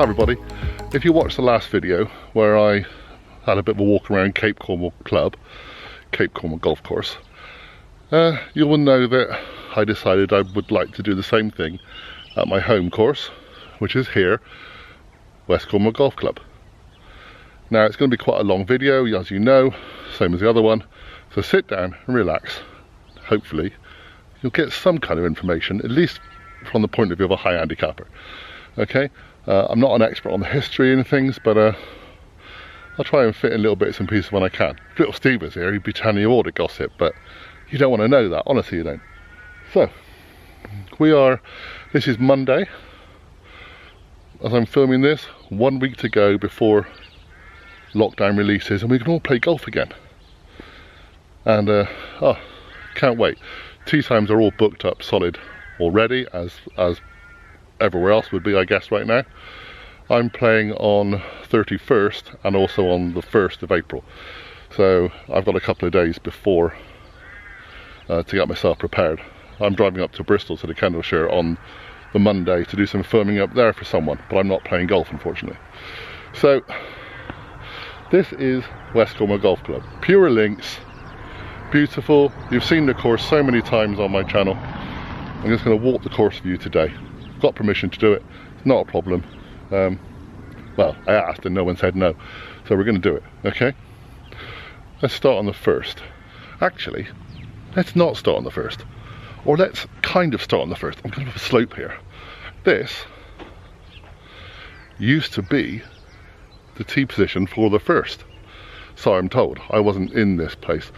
Hi everybody. If you watched the last video where I had a bit of a walk around Cape Cornwall Club, Cape Cornwall Golf Course, you will know that I decided I would like to do the same thing at my home course, which is here, West Cornwall Golf Club. Now it's going to be quite a long video, as you know, same as the other one, so sit down and relax. Hopefully you'll get some kind of information, at least from the point of view of a high handicapper. Okay, I'm not an expert on the history and things, but I'll try and fit in little bits and pieces when I can. If little Steve was here, he'd be telling you all the gossip, but you don't want to know that, honestly you don't. So, this is Monday, as I'm filming this, 1 week to go before lockdown releases and we can all play golf again. And, can't wait. Tee times are all booked up solid already, as everywhere else would be, I guess, right now. I'm playing on 31st and also on the 1st of April. So I've got a couple of days before to get myself prepared. I'm driving up to Bristol to the Kendallshire on the Monday to do some filming up there for someone, but I'm not playing golf, unfortunately. So this is West Cornwall Golf Club. Pure links, beautiful. You've seen the course so many times on my channel. I'm just going to walk the course for you today. Got permission to do it, it's not a problem. Well, I asked and no one said no, so we're going to do it, okay? Let's start on the 1st. Actually, let's not start on the 1st. Or let's kind of start on the 1st. I'm going to have a slope here. This used to be the tee position for the 1st. So I'm told. I wasn't in this place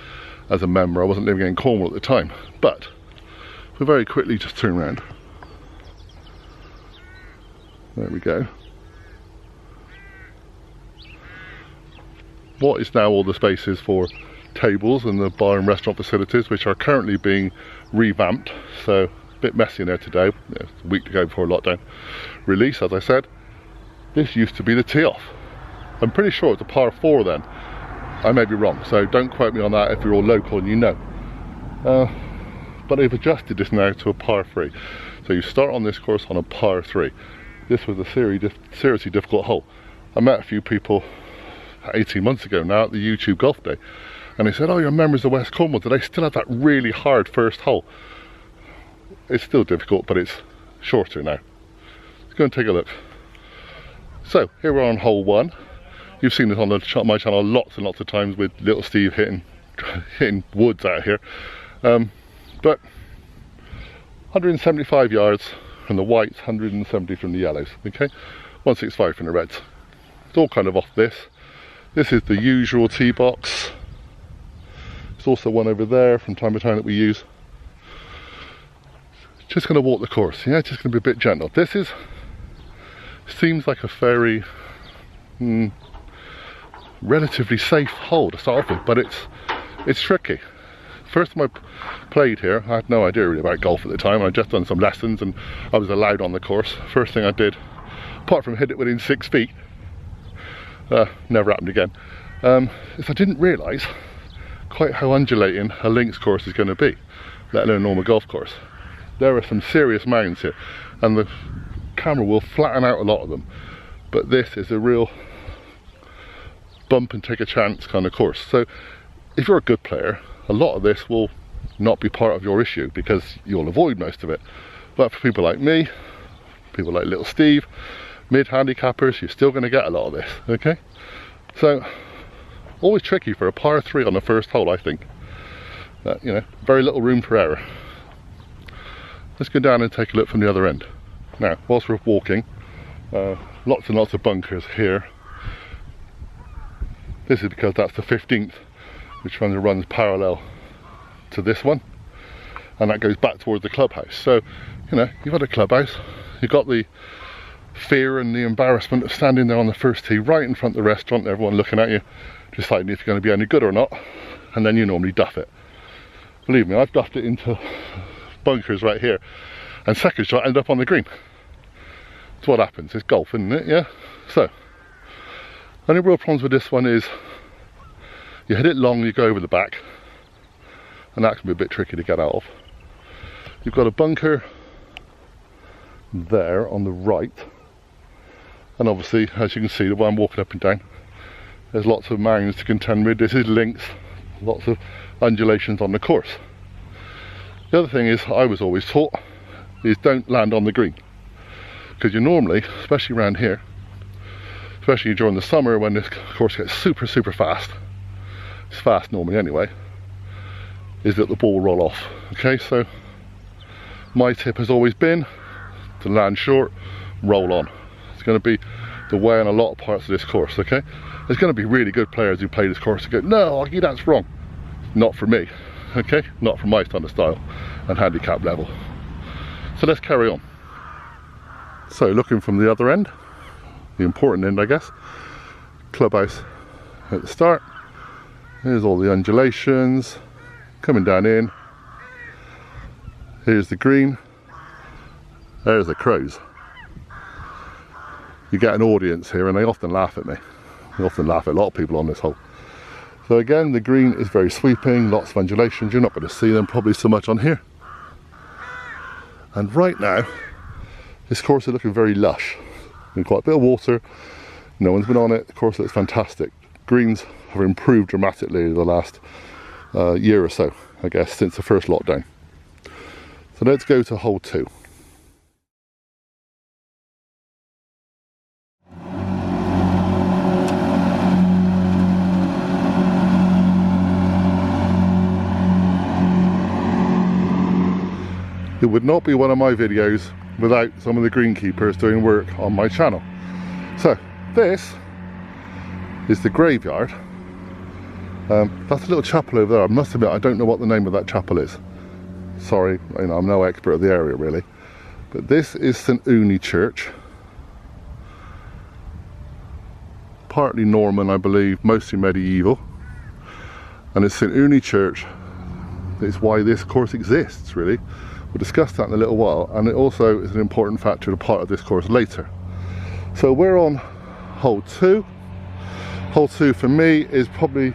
as a member. I wasn't living in Cornwall at the time. But we'll very quickly just turn around. There we go. What is now all the spaces for tables and the bar and restaurant facilities, which are currently being revamped, so a bit messy in there today. It's a week to go before lockdown release, as I said. This used to be the tee off. I'm pretty sure it's a par 4 then. I may be wrong, so don't quote me on that if you're all local and you know. But they've adjusted this now to a par 3. So you start on this course on a par 3. This was a seriously difficult hole. I met a few people 18 months ago now at the YouTube Golf Day, and they said, oh, you're members of West Cornwall, do they still have that really hard first hole? It's still difficult, but it's shorter now. Let's go and take a look. So here we're on hole 1. You've seen this on my channel lots and lots of times with little Steve hitting woods out here. But 175 yards from the whites, 170 from the yellows, okay? 165 from the reds. It's all kind of off this. This is the usual tee box. There's also one over there from time to time that we use. Just going to walk the course, yeah, just going to be a bit gentle. This seems like a very relatively safe hole to start off with, but it's tricky. First time I played here, I had no idea really about golf at the time. I'd just done some lessons and I was allowed on the course. First thing I did, apart from hit it within 6 feet, never happened again, is I didn't realise quite how undulating a links course is going to be, let alone a normal golf course. There are some serious mounds here and the camera will flatten out a lot of them, but this is a real bump and take a chance kind of course. So if you're a good player, a lot of this will not be part of your issue because you'll avoid most of it. But for people like me, people like little Steve, mid-handicappers, you're still going to get a lot of this, okay? So, always tricky for a par 3 on the first hole, I think. You know, very little room for error. Let's go down and take a look from the other end. Now, whilst we're walking, lots and lots of bunkers here. This is because that's the 15th, which runs parallel to this one, and that goes back towards the clubhouse. So, you know, you've got a clubhouse, you've got the fear and the embarrassment of standing there on the first tee right in front of the restaurant, everyone looking at you, deciding if you're going to be any good or not, and then you normally duff it. Believe me, I've duffed it into bunkers right here, and second shot ended up on the green. It's what happens, it's golf, isn't it? Yeah. So, only real problems with this one is you hit it long, you go over the back, and that can be a bit tricky to get out of. You've got a bunker there on the right, And obviously, as you can see, the one I'm walking up and down, there's lots of mounds to contend with. This is links, lots of undulations on the course. The other thing is, I was always taught, is don't land on the green. Because you normally, especially around here, especially during the summer when this course gets super fast, it's fast normally anyway, is that the ball will roll off. Okay, so my tip has always been to land short, roll on. It's going to be the way on a lot of parts of this course. Okay, there's going to be really good players who play this course and go, no, Oggy, that's wrong. Not for me. Okay, not for my kind of style and handicap level. So let's carry on. So looking from the other end, the important end I guess, clubhouse at the start. Here's all the undulations coming down in. Here's the green. There's the crows. You get an audience here and they often laugh at me. They often laugh at a lot of people on this hole. So again, the green is very sweeping, lots of undulations. You're not going to see them probably so much on here. And right now, this course is looking very lush. There's quite a bit of water, no one's been on it, the course looks fantastic. Greens have improved dramatically the last year or so, I guess, since the first lockdown. So let's go to hole 2. It would not be one of my videos without some of the greenkeepers doing work on my channel. So this is the graveyard. That's a little chapel over there. I must admit I don't know what the name of that chapel is. Sorry, you know, I'm no expert of the area really. But this is St. Ooney Church. Partly Norman, I believe, mostly medieval. And it's St. Ooney Church. It's why this course exists really. We'll discuss that in a little while, and it also is an important factor and a part of this course later. So we're on hole 2. Hole 2 for me is probably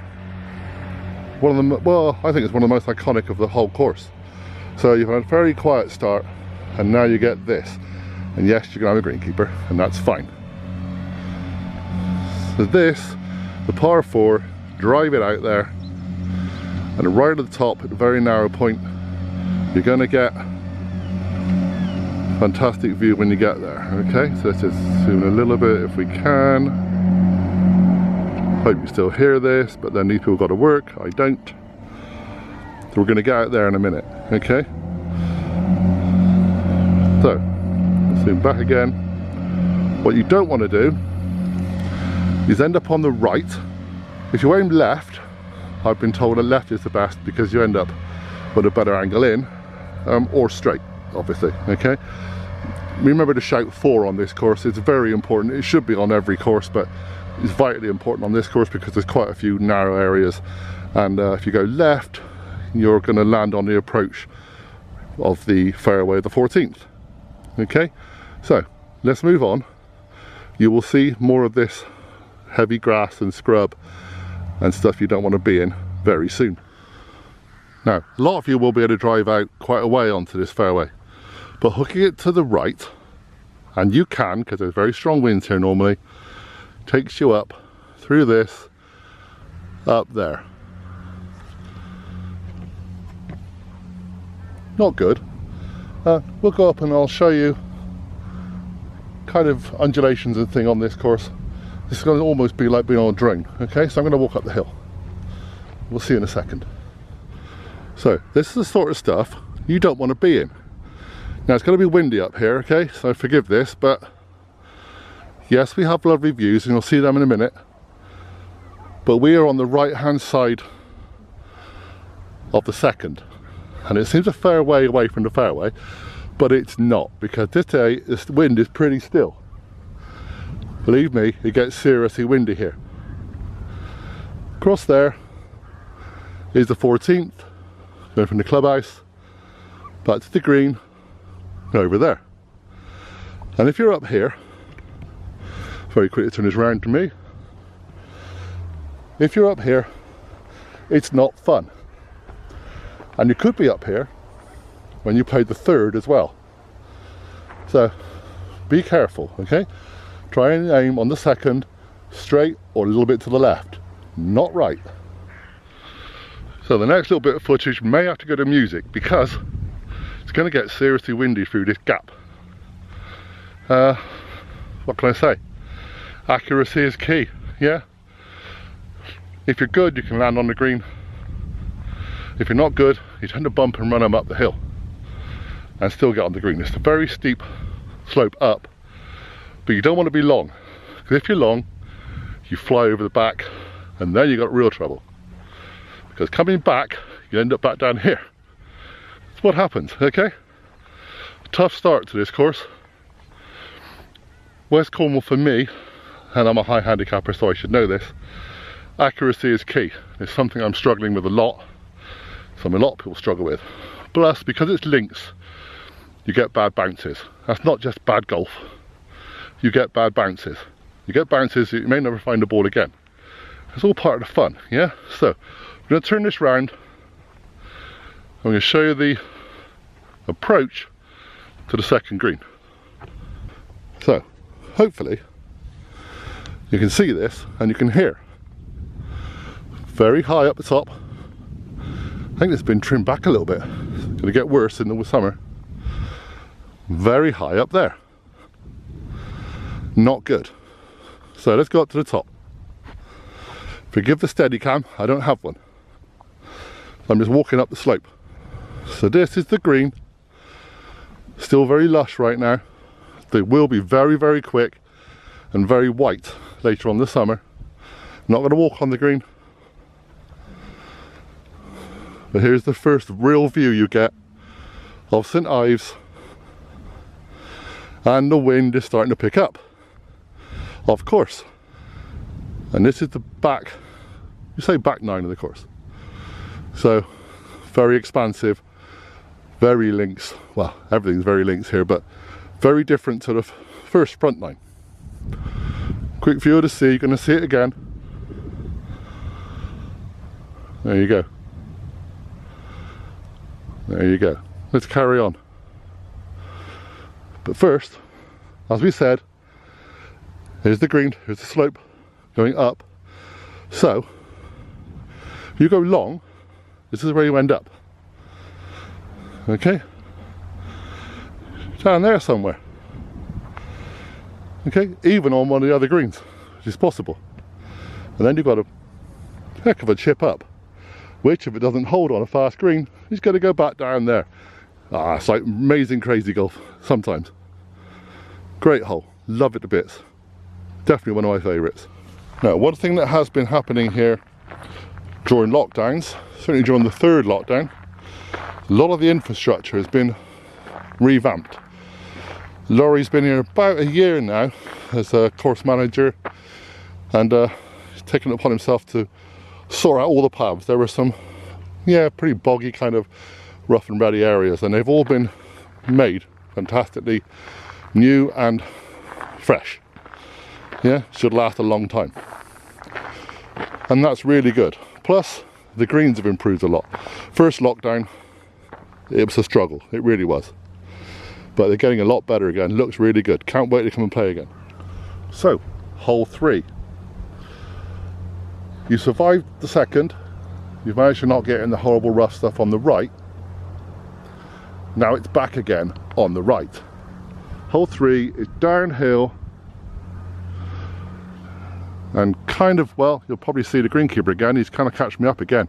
one of the, well, I think it's one of the most iconic of the whole course. So you've had a very quiet start, and now you get this. And yes, you're going to have a greenkeeper, and that's fine. So this, the par 4, drive it out there, and right at the top, at a very narrow point, you're going to get fantastic view when you get there. Okay, so let's just zoom in a little bit if we can. Hope you still hear this, but then these people got to work. I don't. So we're going to get out there in a minute. Okay. So let's zoom back again. What you don't want to do is end up on the right. If you aim left, I've been told that left is the best because you end up with a better angle in. Or straight, obviously. Okay, remember to shout 4 on this course. It's very important. It should be on every course, but it's vitally important on this course because there's quite a few narrow areas, and if you go left, you're going to land on the approach of the fairway of the 14th. Okay, so let's move on. You will see more of this heavy grass and scrub and stuff you don't want to be in very soon. Now, a lot of you will be able to drive out quite a way onto this fairway, but hooking it to the right, and you can, because there's very strong winds here normally, takes you up through this, up there. Not good. We'll go up and I'll show you kind of undulations and thing on this course. This is going to almost be like being on a drone. Okay, so I'm going to walk up the hill. We'll see you in a second. So this is the sort of stuff you don't want to be in. Now it's going to be windy up here, okay, so forgive this, but yes, we have lovely views and you'll see them in a minute, but we are on the right hand side of the second, and it seems a fair way away from the fairway, but it's not, because this day this wind is pretty still. Believe me, it gets seriously windy here. Across there is the 14th. Going from the clubhouse back to the green over there. And if you're up here, very quickly turn this around to me. If you're up here, it's not fun. And you could be up here when you played the 3rd as well. So be careful, okay? Try and aim on the second, straight or a little bit to the left, not right. So the next little bit of footage may have to go to music because it's going to get seriously windy through this gap. What can I say? Accuracy is key, yeah? If you're good, you can land on the green. If you're not good, you tend to bump and run them up the hill and still get on the green. It's a very steep slope up, but you don't want to be long, because if you're long, you fly over the back and then you got real trouble. Because coming back, you end up back down here. That's what happens, okay? Tough start to this course. West Cornwall for me, and I'm a high handicapper so I should know this, accuracy is key. It's something I'm struggling with a lot, something a lot of people struggle with. Plus, because it's links, you get bad bounces. That's not just bad golf, you get bad bounces. You get bounces that you may never find the ball again. It's all part of the fun, yeah? So, I'm going to turn this round. I'm going to show you the approach to the second green. So, hopefully, you can see this and you can hear. Very high up the top. I think it's been trimmed back a little bit. It's going to get worse in the summer. Very high up there. Not good. So let's go up to the top. Forgive the Steadicam, I don't have one. I'm just walking up the slope. So this is the green. Still very lush right now. They will be very, very quick and very white later on this summer. Not going to walk on the green. But here's the first real view you get of St Ives. And the wind is starting to pick up. Of course. And this is the back, you say back nine of the course. So, very expansive, very links. Well, everything's very links here, but very different to the first front nine. Quick view of the sea, you're going to see it again. There you go. There you go. Let's carry on. But first, as we said, here's the green, here's the slope going up. So, if you go long, this is where you end up. Okay? Down there somewhere. Okay? Even on one of the other greens, which is possible. And then you've got a heck of a chip up, which if it doesn't hold on a fast green, it's going to go back down there. Ah, it's like amazing crazy golf sometimes. Great hole, love it to bits. Definitely one of my favourites. Now, one thing that has been happening here during lockdowns, certainly during the third lockdown, a lot of the infrastructure has been revamped. Laurie's been here about a year now as a course manager, and he's taken it upon himself to sort out all the paths. There were some, yeah, pretty boggy kind of rough and ready areas, and they've all been made fantastically new and fresh. Yeah, should last a long time. And that's really good. Plus, the greens have improved a lot. First lockdown, it was a struggle. It really was. But they're getting a lot better again. Looks really good. Can't wait to come and play again. So, hole 3. You survived the second. You've managed to not get in the horrible rough stuff on the right. Now it's back again on the right. Hole 3 is downhill. And kind of, well, you'll probably see the greenkeeper again. He's kind of catching me up again.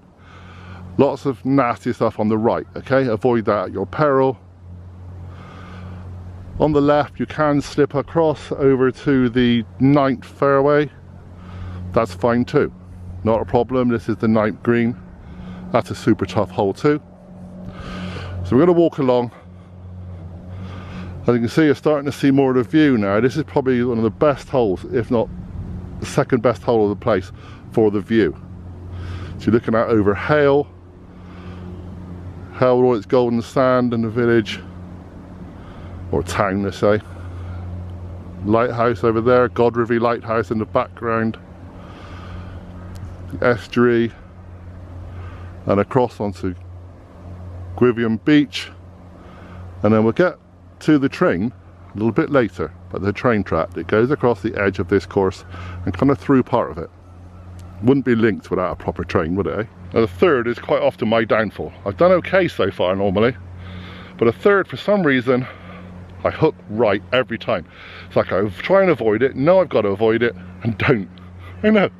Lots of nasty stuff on the right, okay? Avoid that at your peril. On the left, you can slip across over to the 9th fairway. That's fine too. Not a problem. This is the 9th green. That's a super tough hole too. So we're going to walk along. As you can see, you're starting to see more of the view now. This is probably one of the best holes, if not the second best hole of the place for the view. So you're looking out over Hale with all its golden sand in the village, or town let's say. Lighthouse over there, Godrevy Lighthouse in the background, the estuary, and across onto Gwyvion Beach, and then we'll get to the train a little bit later, but the train track that goes across the edge of this course and kind of through part of it. Wouldn't be linked without a proper train, would it, eh? Now the third is quite often my downfall. I've done okay so far normally, but a third for some reason I hook right every time. It's like I try and avoid it, know I've got to avoid it, and don't. I know.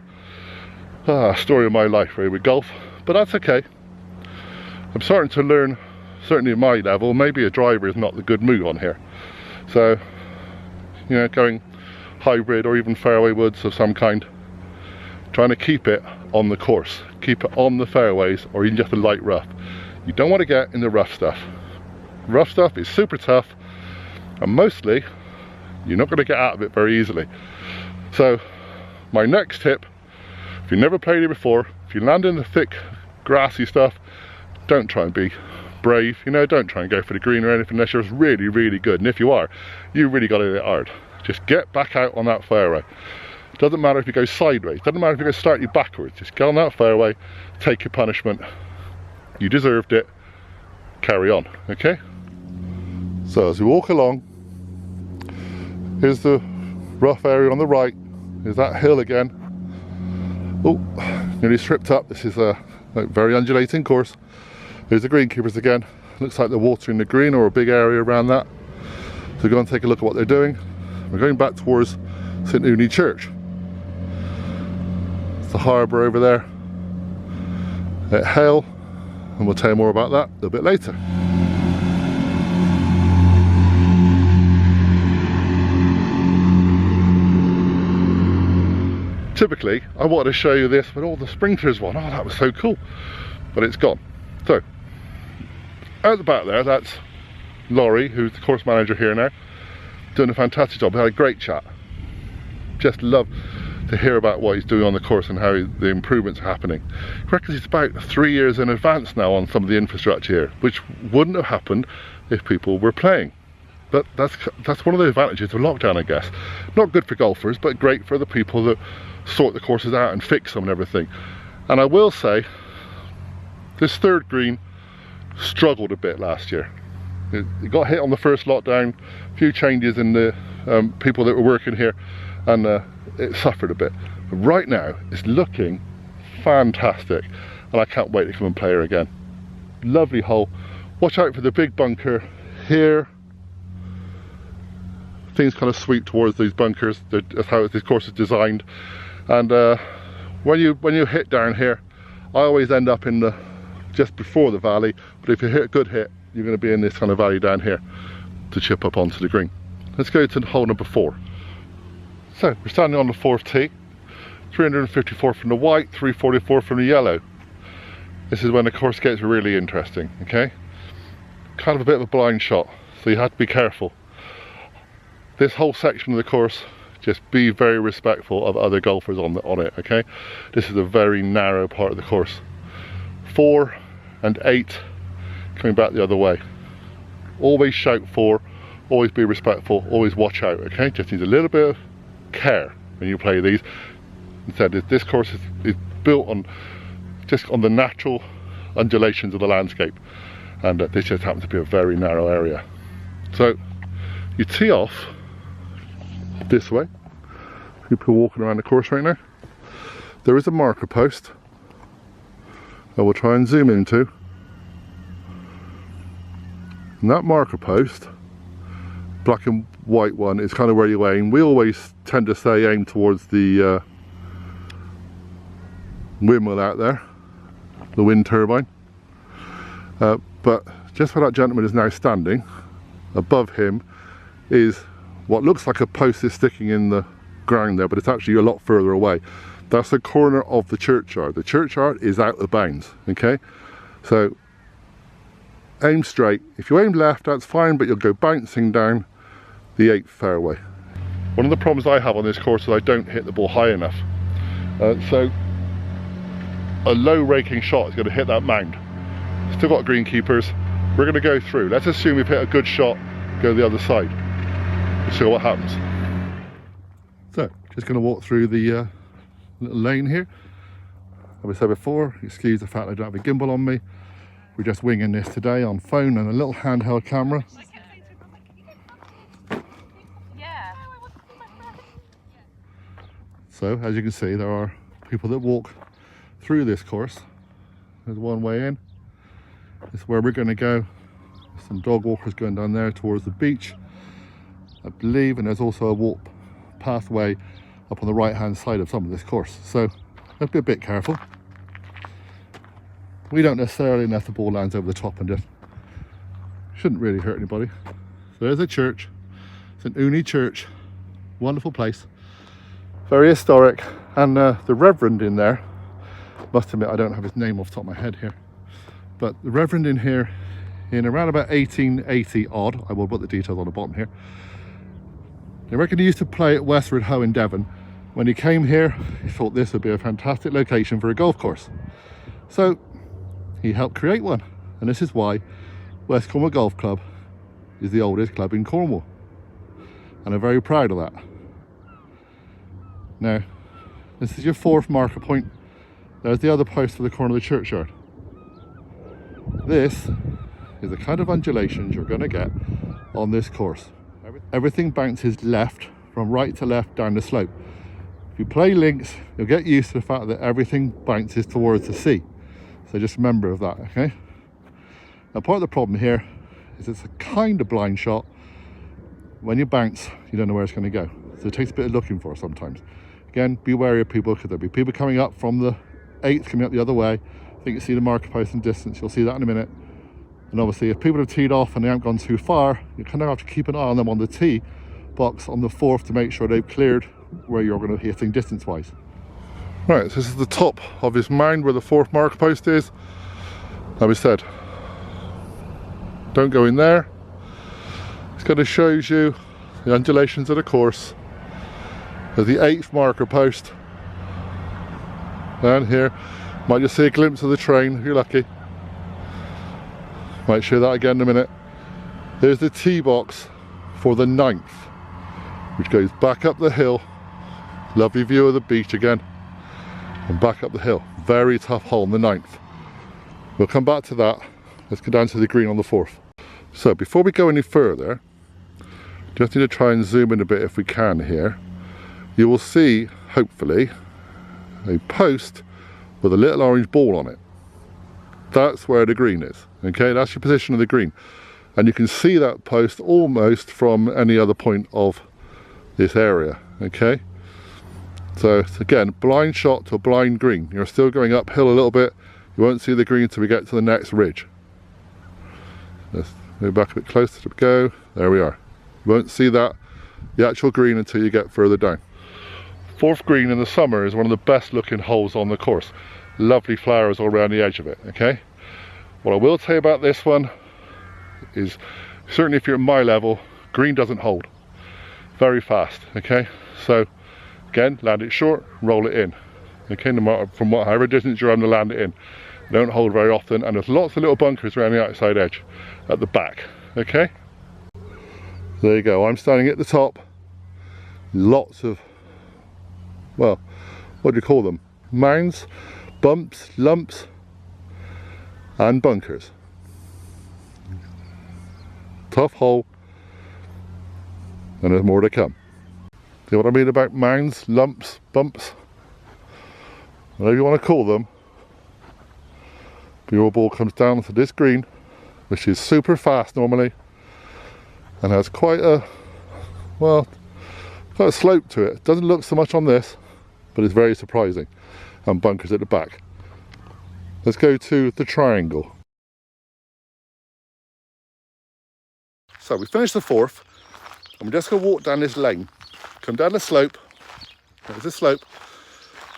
Story of my life really with golf, but that's okay. I'm starting to learn, certainly at my level, maybe a driver is not the good move on here. So, you know, going hybrid or even fairway woods of some kind, trying to keep it on the course, keep it on the fairways, or even just a light rough. You don't want to get in the rough stuff. Rough stuff is super tough, and mostly you're not going to get out of it very easily. So my next tip, if you've never played it before, if you land in the thick grassy stuff, don't try and be brave, you know, don't try and go for the green or anything unless you're really, really good. And if you are, you really got to hit it hard. Just get back out on that fairway. Doesn't matter if you go sideways, doesn't matter if you're going to start you backwards, just get on that fairway, take your punishment. You deserved it, carry on, okay? So as we walk along, here's the rough area on the right, here's that hill again. Oh, nearly tripped up. This is a very undulating course. Here's the greenkeepers again. Looks like they're watering the green or a big area around that. So we're going to take a look at what they're doing. We're going back towards St Uni Church. It's the harbour over there at Hale, and we'll tell you more about that a little bit later. Typically, I wanted to show you this with all the sprinklers on. Oh, that was so cool. But it's gone. So, out the back there, that's Laurie, who's the course manager here now, doing a fantastic job. We had a great chat. Just love to hear about what he's doing on the course and how the improvements are happening. He reckons he's about 3 years in advance now on some of the infrastructure here, which wouldn't have happened if people were playing. But that's one of the advantages of lockdown, I guess. Not good for golfers, but great for the people that sort the courses out and fix them and everything. And I will say, this third green struggled a bit last year. It got hit on the first lockdown, a few changes in the people that were working here, and it suffered a bit. But right now, it's looking fantastic, and I can't wait to come and play here again. Lovely hole. Watch out for the big bunker here. Things kind of sweep towards these bunkers. That's how this course is designed. And when you hit down here, I always end up in the just before the valley. But if you hit a good hit, you're going to be in this kind of valley down here to chip up onto the green. Let's go to hole number 4. So we're standing on the 4th tee. 354 from the white, 344 from the yellow. This is when the course gets really interesting. Okay, kind of a bit of a blind shot, so you have to be careful. This whole section of the course, just be very respectful of other golfers on it, okay? This is a very narrow part of the course. 4 and 8 coming back the other way. Always shout 4, always be respectful, always watch out, okay? Just needs a little bit of care when you play these. Instead, this course is built on just on the natural undulations of the landscape, and this just happens to be a very narrow area. So you tee off this way. People walking around the course right now. There is a marker post I will try and zoom into, and that marker post, black and white one, is kind of where you aim. We always tend to say aim towards the windmill out there, the wind turbine, but just where that gentleman is now standing, above him is what looks like a post is sticking in the ground there, but it's actually a lot further away. That's the corner of the churchyard. The churchyard is out of bounds, okay? So aim straight. If you aim left, that's fine, but you'll go bouncing down the 8th fairway. One of the problems I have on this course is I don't hit the ball high enough. So a low raking shot is going to hit that mound. Still got greenkeepers. We're going to go through. Let's assume we've hit a good shot, go the other side. See what happens. So, just going to walk through the little lane here. As I said before, excuse the fact I don't have a gimbal on me. We're just winging this today on phone and a little handheld camera. So as you can see, there are people that walk through this course. There's one way in. This is where we're going to go. Some dog walkers going down there towards the beach, I believe, and there's also a walk pathway up on the right hand side of some of this course. So let's be a bit careful. We don't necessarily unless the ball lands over the top and just shouldn't really hurt anybody. So there's a church. It's an Uni church. Wonderful place. Very historic. And the Reverend in there, must admit I don't have his name off the top of my head here, but the Reverend in here in around about 1880 odd, I will put the details on the bottom here. They reckon he used to play at Westward Ho in Devon. When he came here, he thought this would be a fantastic location for a golf course. So he helped create one. And this is why West Cornwall Golf Club is the oldest club in Cornwall. And I'm very proud of that. Now, this is your 4th marker point. There's the other post for the corner of the churchyard. This is the kind of undulations you're going to get on this course. Everything bounces left, from right to left down the slope. If you play links, you'll get used to the fact that everything bounces towards the sea. So just remember of that, okay? Now part of the problem here is it's a kind of blind shot. When you bounce, you don't know where it's going to go. So it takes a bit of looking for sometimes. Again, be wary of people, because there'll be people coming up from the 8th coming up the other way. I think you see the marker post in distance, you'll see that in a minute. And obviously if people have teed off and they haven't gone too far, you kind of have to keep an eye on them on the tee box on the 4th to make sure they've cleared where you're going to be hitting distance wise. Right, so this is the top of this mound where the 4th marker post is. Like we said, don't go in there. It's going to show you the undulations of the course. There's the 8th marker post. Down here, might just see a glimpse of the train if you're lucky. Might show that again in a minute. There's the tee box for the 9th, which goes back up the hill. Lovely view of the beach again. And back up the hill. Very tough hole on the 9th. We'll come back to that. Let's go down to the green on the 4th. So before we go any further, just need to try and zoom in a bit if we can here. You will see, hopefully, a post with a little orange ball on it. That's where the green is, okay? That's your position of the green. And you can see that post almost from any other point of this area, okay? So it's, again, blind shot to a blind green. You're still going uphill a little bit. You won't see the green until we get to the next ridge. Let's move back a bit closer to go. There we are. You won't see that, the actual green, until you get further down. 4th green in the summer is one of the best looking holes on the course. Lovely flowers all around the edge of it, okay? What I will tell you about this one is, certainly if you're at my level, green doesn't hold very fast, okay? So again, land it short, roll it in, okay? No matter from however distance you're having to land it in. They don't hold very often, and there's lots of little bunkers around the outside edge at the back, okay? There you go, I'm standing at the top. Lots of, well, what do you call them? Mounds, bumps, lumps, and bunkers. Tough hole, and there's more to come. See what I mean about mounds, lumps, bumps? Whatever you want to call them. Your ball comes down to this green, which is super fast normally, and has quite a, well, quite a slope to it. Doesn't look so much on this, but it's very surprising. And bunkers at the back. Let's go to the triangle. So we finished the 4th, and we're just going to walk down this lane. Come down the slope. There's the slope.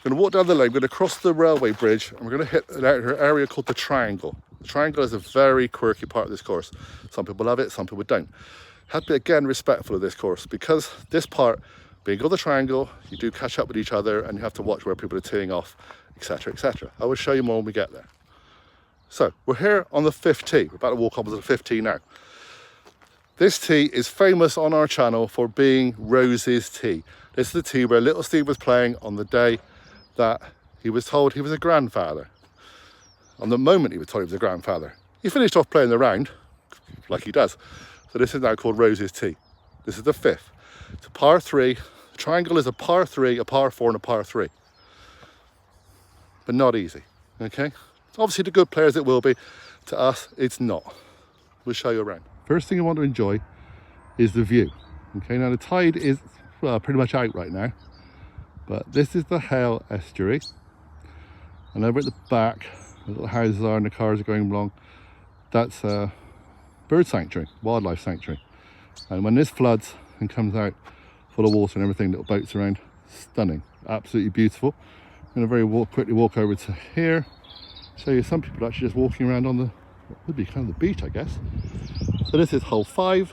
We're going to walk down the lane. We're going to cross the railway bridge, and we're going to hit an area called the triangle. The triangle is a very quirky part of this course. Some people love it, some people don't. Have to be, again, respectful of this course, because this part, being called the triangle, you do catch up with each other, and you have to watch where people are teeing off, etc, etc. I will show you more when we get there. So we're here on the 5th tee. We're about to walk onto the 5th tee now. This tee is famous on our channel for being Rose's tee. This is the tee where little Steve was playing on the day that he was told he was a grandfather. On the moment he was told he was a grandfather. He finished off playing the round, like he does. So this is now called Rose's tee. This is the 5th. It's a par 3. The Triangle is a par 3, a par 4 and a par 3. But not easy, okay? Obviously to good players it will be. To us, it's not. We'll show you around. First thing you want to enjoy is the view. Okay, now the tide is pretty much out right now. But this is the Hale estuary. And over at the back, the little houses are and the cars are going along. That's a bird sanctuary, wildlife sanctuary. And when this floods and comes out full of water and everything, little boats around, stunning, absolutely beautiful. I'm going to quickly walk over to here, show you some people actually just walking around on the, what would be kind of the beach, I guess. So this is hole 5,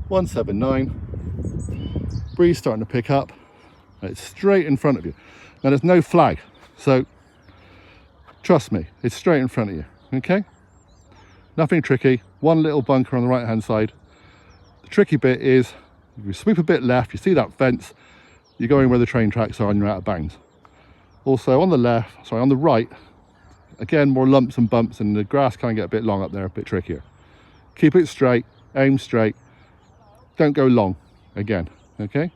179, breeze starting to pick up, and it's straight in front of you. Now there's no flag, so trust me, it's straight in front of you, okay? Nothing tricky, one little bunker on the right hand side. The tricky bit is, if you sweep a bit left, you see that fence, you're going where the train tracks are and you're out of bounds. Also on the left, sorry, on the right, again, more lumps and bumps and the grass can get a bit long up there, a bit trickier. Keep it straight, aim straight, don't go long, again, okay?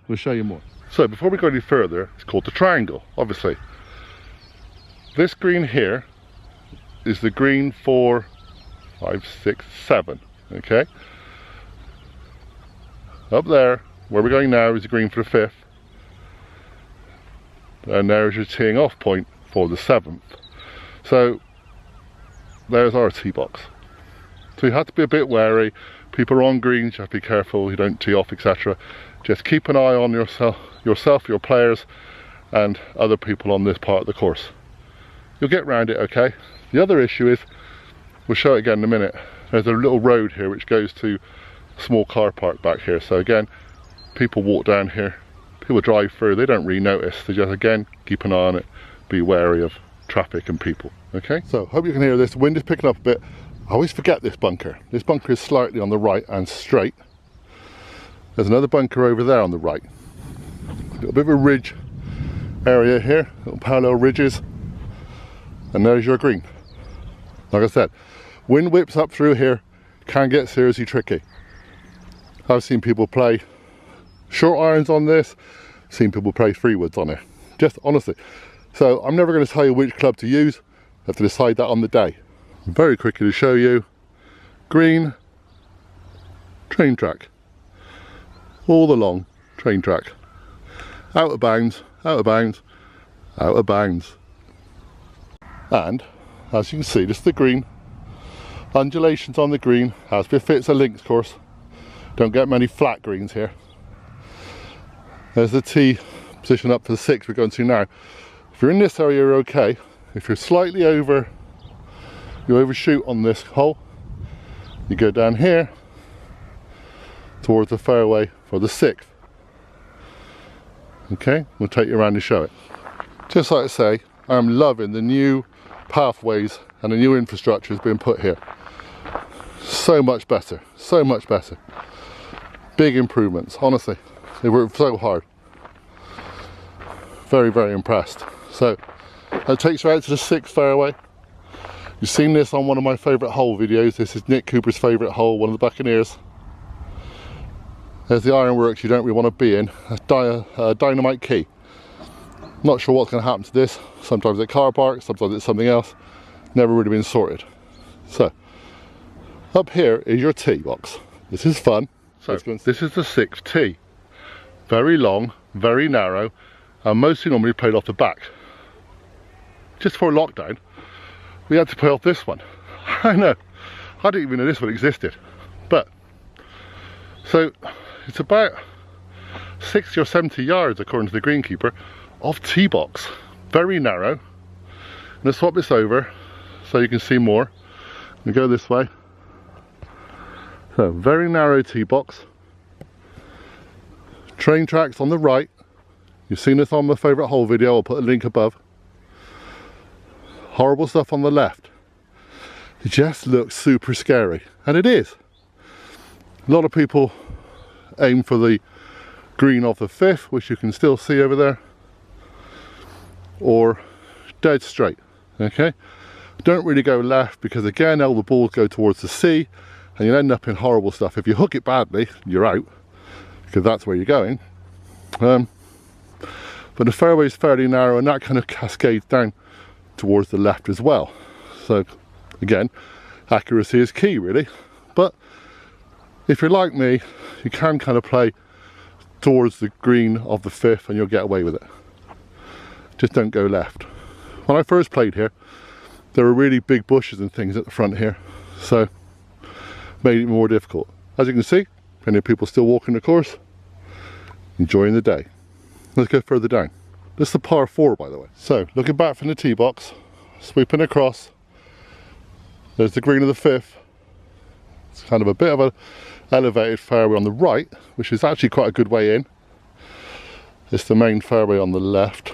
We'll show you more. So before we go any further, it's called the triangle, obviously. This green here is the green 4, 5, 6, 7, okay? Up there, where we're going now, is the green for the 5th. And there's your teeing off point for the 7th. So, there's our tee box. So you have to be a bit wary. People are on greens, you have to be careful, you don't tee off, etc. Just keep an eye on yourself, your players, and other people on this part of the course. You'll get around it okay. The other issue is, we'll show it again in a minute, there's a little road here which goes to a small car park back here. So again, people walk down here, people drive through, they don't really notice. They just, again, keep an eye on it, be wary of traffic and people, okay? So, hope you can hear this, the wind is picking up a bit. I always forget this bunker. This bunker is slightly on the right and straight. There's another bunker over there on the right. A little bit of a ridge area here, little parallel ridges. And there's your green. Like I said, wind whips up through here, can get seriously tricky. I've seen people play short irons on this, seen people play 3-woods on it. Just honestly. So I'm never going to tell you which club to use. You have to decide that on the day. Very quickly to show you, green, train track. All along, train track. Out of bounds, out of bounds, out of bounds. And, as you can see, this is the green. Undulations on the green, as befits a links course. Don't get many flat greens here. There's the tee position up for the 6 we're going to now. If you're in this area, you're okay. If you're slightly over, you overshoot on this hole, you go down here towards the fairway for the 6th. Okay, we'll take you around and show it. Just like I say, I'm loving the new pathways and the new infrastructure has been put here. So much better, so much better. Big improvements, honestly. They worked so hard. Very, very impressed. So, that takes you out to the 6th fairway. You've seen this on one of my favourite hole videos. This is Nick Cooper's favourite hole, one of the Buccaneers. There's the ironworks you don't really want to be in. A dynamite key. Not sure what's going to happen to this. Sometimes it's car park, sometimes it's something else. Never really been sorted. So, up here is your tee box. This is fun. So, this is the 6th tee. Very long, very narrow, and mostly normally played off the back. Just for lockdown, we had to play off this one. I know, I didn't even know this one existed. But, so, it's about 60 or 70 yards, according to the greenkeeper, of tee box. Very narrow. I'm going to swap this over so you can see more. We go this way. So, very narrow tee box. Train tracks on the right. You've seen this on my favourite hole video, I'll put a link above. Horrible stuff on the left. It just looks super scary, and it is. A lot of people aim for the green of the 5th, which you can still see over there, or dead straight, okay? Don't really go left, because again, all the balls go towards the sea, and you'll end up in horrible stuff. If you hook it badly, you're out, because that's where you're going. But the fairway is fairly narrow, and that kind of cascades down towards the left as well. So again, accuracy is key really. But if you're like me, you can kind of play towards the green of the 5th and you'll get away with it. Just don't go left. When I first played here, there were really big bushes and things at the front here, so made it more difficult. As you can see, plenty of people still walking the course, enjoying the day. Let's go further down. This is the par 4, by the way. So looking back from the tee box, sweeping across, there's the green of the 5th. It's kind of a bit of a elevated fairway on the right, which is actually quite a good way in. It's the main fairway on the left.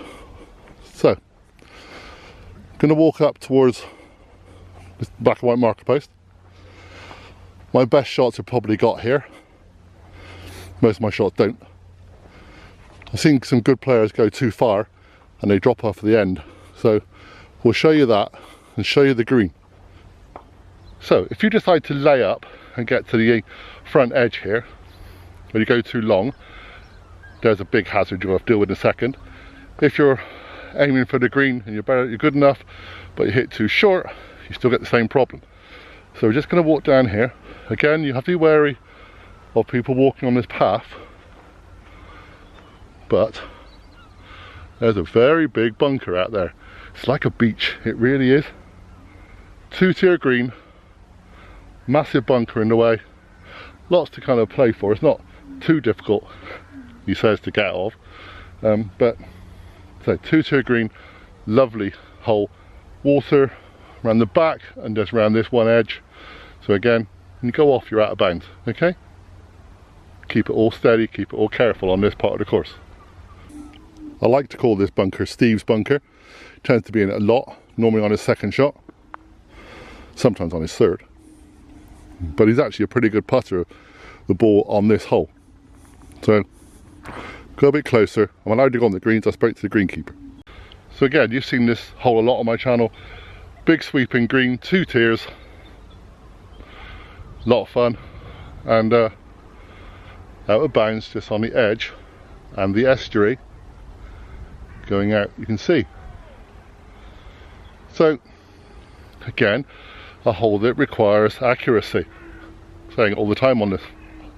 So, I'm going to walk up towards this black and white marker post. My best shots are probably got here. Most of my shots don't. I've seen some good players go too far and they drop off at the end. So, we'll show you that and show you the green. So, if you decide to lay up and get to the front edge here, when you go too long, there's a big hazard you'll have to deal with in a second. If you're aiming for the green and you're good enough, but you hit too short, you still get the same problem. So we're just going to walk down here. Again, you have to be wary of people walking on this path, but there's a very big bunker out there. It's like a beach, it really is. 2-tier green, massive bunker in the way, lots to kind of play for. It's not too difficult, he says, to get out of, but so 2-tier green, lovely hole, water around the back and just around this one edge. So again, when you go off, you're out of bounds. Okay, keep it all steady, keep it all careful on this part of the course. I like to call this bunker Steve's bunker. Tends to be in it a lot, normally on his 2nd shot, sometimes on his 3rd. But he's actually a pretty good putter, the ball on this hole. So go a bit closer. I'm allowed to go on the greens. I spoke to the greenkeeper. So again, you've seen this hole a lot on my channel. Big sweeping green, 2 tiers, a lot of fun, and out of bounds just on the edge, and the estuary going out, you can see. So again, a hole that requires accuracy. I'm saying it all the time on this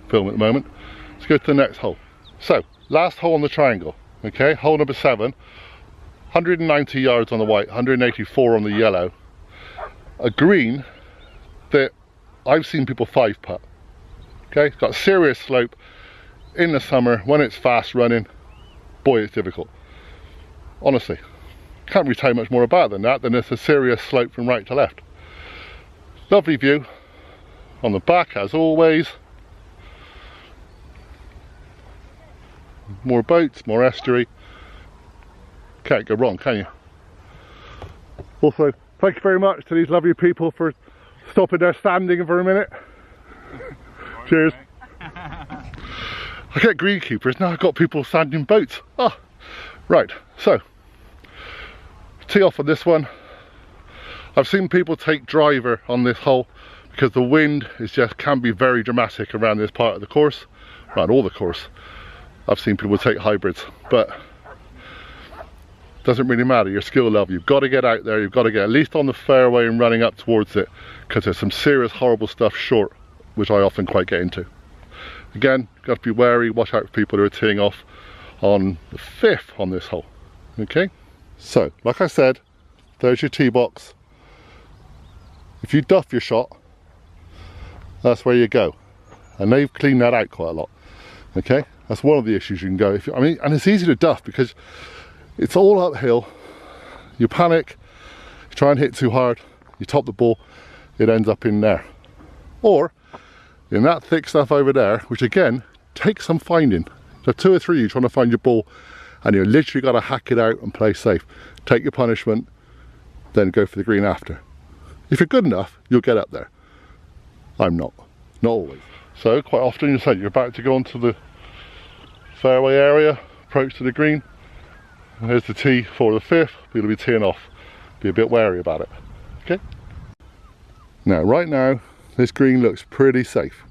film at the moment. Let's go to the next hole. So last hole on the triangle, okay, hole number 7, 190 yards on the white, 184 on the yellow. A green that I've seen people 5-putt. Okay, it's got a serious slope in the summer when it's fast running. Boy, it's difficult. Honestly, can't really tell you much more about it than that. Then it's a serious slope from right to left. Lovely view on the back as always. More boats, more estuary. Can't go wrong, can you? Also, thank you very much to these lovely people for stopping there standing for a minute. Cheers. I get greenkeepers, now I've got people standing boats. Ah, right, so tee off on this one. I've seen people take driver on this hole because the wind can be very dramatic around this part of the course, around all the course. I've seen people take hybrids, but doesn't really matter your skill level. You've got to get out there, you've got to get at least on the fairway and running up towards it, because there's some serious horrible stuff short, which I often quite get into. Again, got to be wary, watch out for people who are teeing off on the 5th on this hole. Okay, so like I said, there's your tee box. If you duff your shot, that's where you go, and they've cleaned that out quite a lot. Okay, that's one of the issues you can go. And it's easy to duff because it's all uphill. You panic, you try and hit too hard, you top the ball, it ends up in there, or in that thick stuff over there, which again takes some finding. So 2 or 3 of you trying to find your ball, and you literally got to hack it out and play safe. Take your punishment, then go for the green after. If you're good enough, you'll get up there. I'm not always. So quite often you say you're about to go onto the fairway area, approach to the green. Here's the tee for the 5th. We'll be teeing off. Be a bit wary about it. Okay. Now, right now, this green looks pretty safe.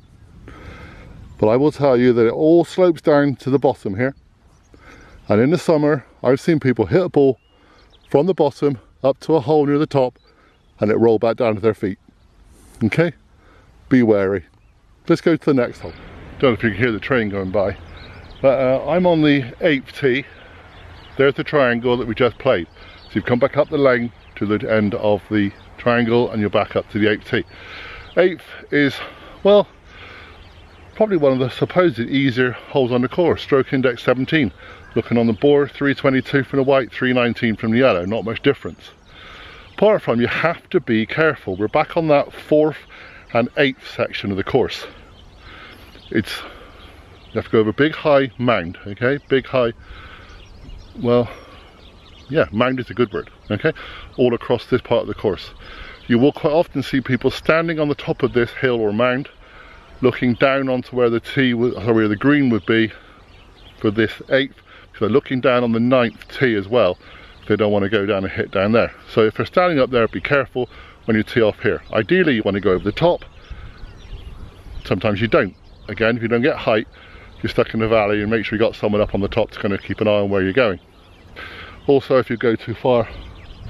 But I will tell you that it all slopes down to the bottom here. And in the summer, I've seen people hit a ball from the bottom up to a hole near the top and it roll back down to their feet. Okay? Be wary. Let's go to the next hole. Don't know if you can hear the train going by, but I'm on the 8th tee. There's the triangle that we just played. So you've come back up the lane to the end of the triangle and you're back up to the 8th tee. 8th is, well, probably one of the supposed easier holes on the course. Stroke index 17. Looking on the board, 322 from the white, 319 from the yellow. Not much difference. Apart from, you have to be careful. We're back on that 4th and 8th section of the course. You have to go over a big high mound, okay? Big high, well, yeah, mound is a good word, okay? All across this part of the course. You will quite often see people standing on the top of this hill or mound, looking down onto where the where the green would be for this 8th. So they're looking down on the 9th tee as well. They don't want to go down and hit down there. So if they're standing up there, be careful when you tee off here. Ideally, you want to go over the top. Sometimes you don't. Again, if you don't get height, you're stuck in the valley, and make sure you got someone up on the top to kind of keep an eye on where you're going. Also, if you go too far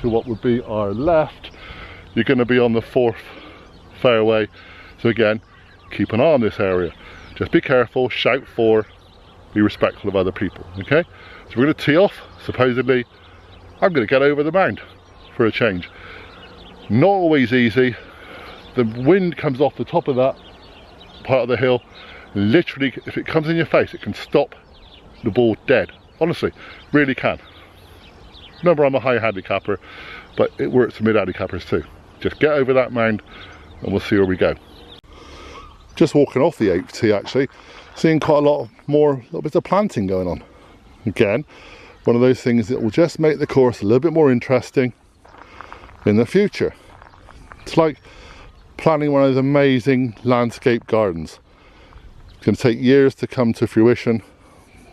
to what would be our left, you're going to be on the 4th fairway. So again, keep an eye on this area. Just be careful, shout for, be respectful of other people, okay? So we're going to tee off. Supposedly, I'm going to get over the mound for a change. Not always easy. The wind comes off the top of that part of the hill. Literally, if it comes in your face, it can stop the ball dead. Honestly, really can. Remember, I'm a high handicapper, but it works for mid-handicappers too. Just get over that mound and we'll see where we go. Just walking off the 8th tee actually, seeing quite a lot more little bits of planting going on. Again, one of those things that will just make the course a little bit more interesting in the future. It's like planting one of those amazing landscape gardens. It's going to take years to come to fruition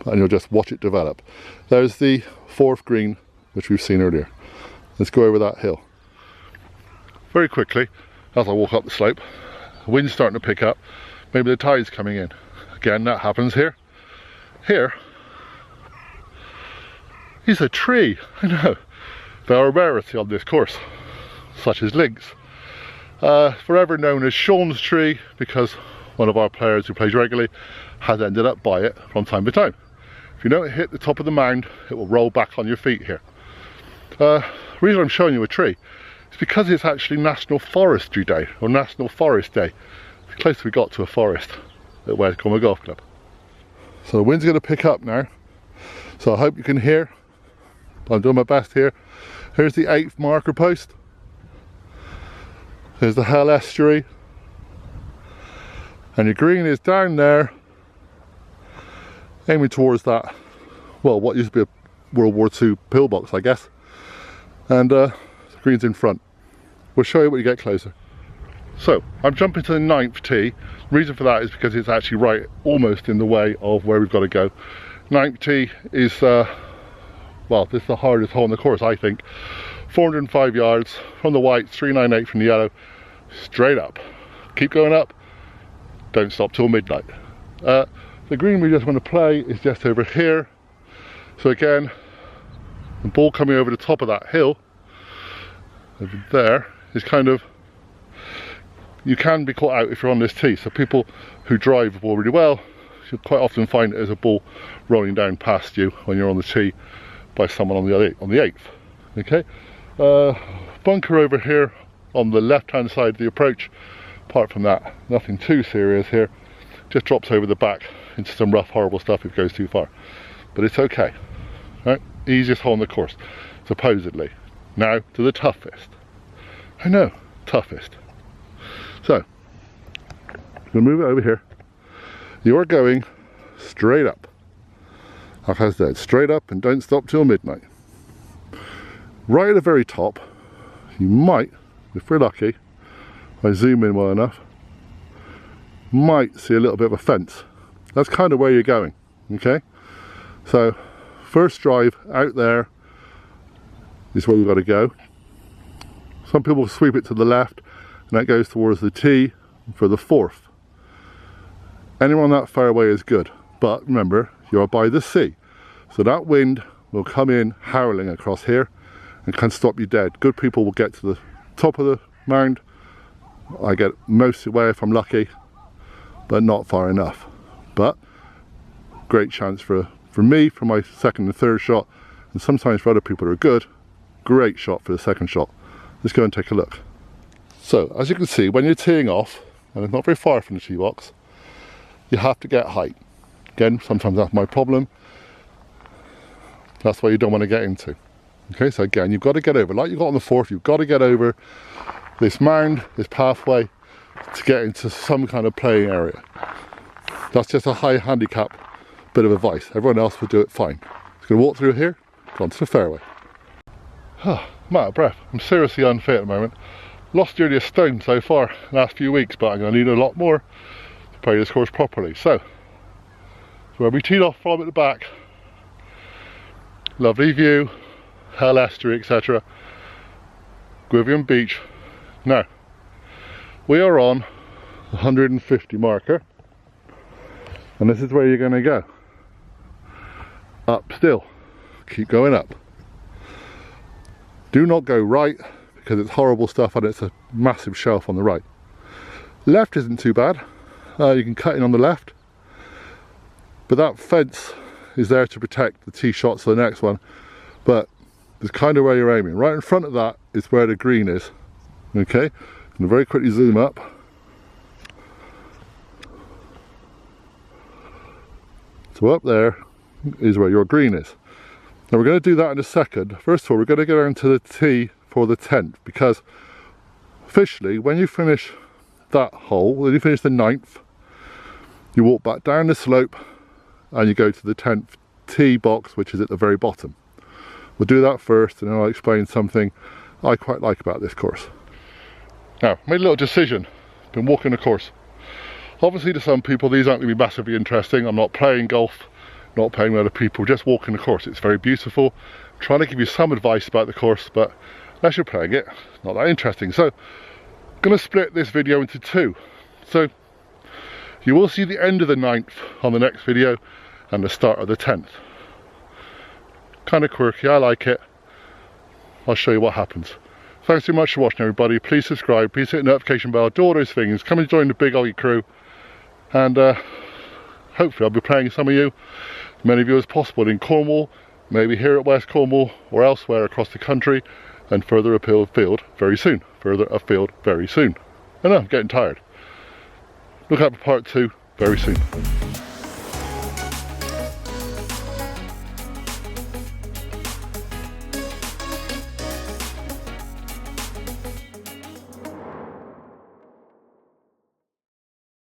and you'll just watch it develop. There's the 4th green, which we've seen earlier. Let's go over that hill. Very quickly, as I walk up the slope, the wind's starting to pick up. Maybe the tide's coming in. Again, that happens here. Here is a tree. I know. They are a rarity on this course, such as lynx. Forever known as Sean's tree, because one of our players who plays regularly has ended up by it from time to time. If you don't hit the top of the mound, it will roll back on your feet here. The reason I'm showing you a tree is because it's actually National Forestry Day, or National Forest Day. It's close we got to a forest at where's Cornwall Golf Club. So the wind's going to pick up now, so I hope you can hear. I'm doing my best here. Here's the 8th marker post. There's the Hell Estuary. And your green is down there, aiming towards that, well, what used to be a World War II pillbox, I guess. And the green's in front. We'll show you when you get closer. So, I'm jumping to the 9th tee. The reason for that is because it's actually right almost in the way of where we've got to go. 9th tee is, well, this is the hardest hole in the course, I think. 405 yards from the white, 398 from the yellow, straight up. Keep going up, don't stop till midnight. The green we just want to play is just over here. So again, the ball coming over the top of that hill, over there, is kind of, you can be caught out if you're on this tee. So people who drive the ball really well, you'll quite often find it as a ball rolling down past you when you're on the tee by someone on the 8th. Okay, bunker over here on the left hand side of the approach. Apart from that, nothing too serious here. Just drops over the back into some rough, horrible stuff if it goes too far. But it's okay. Right? Easiest hole in the course, supposedly. Now to the toughest. I know, toughest. So, I'm going to move it over here. You're going straight up. Like I said, straight up and don't stop till midnight. Right at the very top, you might, if we're lucky, if I zoom in well enough, might see a little bit of a fence. That's kind of where you're going, okay? So, first drive out there is where we've got to go. Some people sweep it to the left, and that goes towards the tee for the 4th. Anywhere on that fairway is good, but remember, you're by the sea, so that wind will come in howling across here and can stop you dead. Good people will get to the top of the mound. I get most of the way if I'm lucky, but not far enough. But great chance for me for my second and third shot, and sometimes for other people who are good, great shot for the second shot. Let's go and take a look. So as you can see, when you're teeing off, and it's not very far from the tee box, you have to get height. Again, sometimes that's my problem. That's why you don't want to get into. Okay, so again, you've got to get over, like you got on the fourth, you've got to get over this mound, this pathway, to get into some kind of playing area. That's just a high handicap bit of advice. Everyone else will do it fine. Just going to walk through here, go onto the fairway. I'm out of breath. I'm seriously unfit at the moment. Lost nearly a stone so far the last few weeks, but I'm going to need a lot more to play this course properly. So where we teed off from at the back, lovely view, Hell Estuary, etc. Gwyvion Beach. Now, we are on the 150 marker, and this is where you're going to go. Up still. Keep going up. Do not go right, because it's horrible stuff and it's a massive shelf on the right. Left isn't too bad. You can cut in on the left, but that fence is there to protect the tee shots for the next one, but it's kind of where you're aiming. Right in front of that is where the green is. Okay, and very quickly zoom up. So up there is where your green is. Now we're going to do that in a second. First of all, we're going to go down to the tee for the 10th, because officially when you finish that hole, when you finish the 9th, you walk back down the slope and you go to the 10th tee box, which is at the very bottom. We'll do that first, and then I'll explain something I quite like about this course. Now, made a little decision. Been walking the course. Obviously to some people these aren't going to be massively interesting. I'm not playing golf, not playing with other people, just walking the course. It's very beautiful. I'm trying to give you some advice about the course, but unless you're playing it, it's not that interesting. So I'm going to split this video into two. So you will see the end of the 9th on the next video and the start of the 10th. Kind of quirky, I like it. I'll show you what happens. Thanks so much for watching, everybody. Please subscribe, please hit the notification bell, do all those things. Come and join the big OGGIE crew, and hopefully I'll be playing some of you, as many of you as possible, in Cornwall, maybe here at West Cornwall or elsewhere across the country, and further afield very soon. I know, I'm getting tired. Look out for part 2 very soon.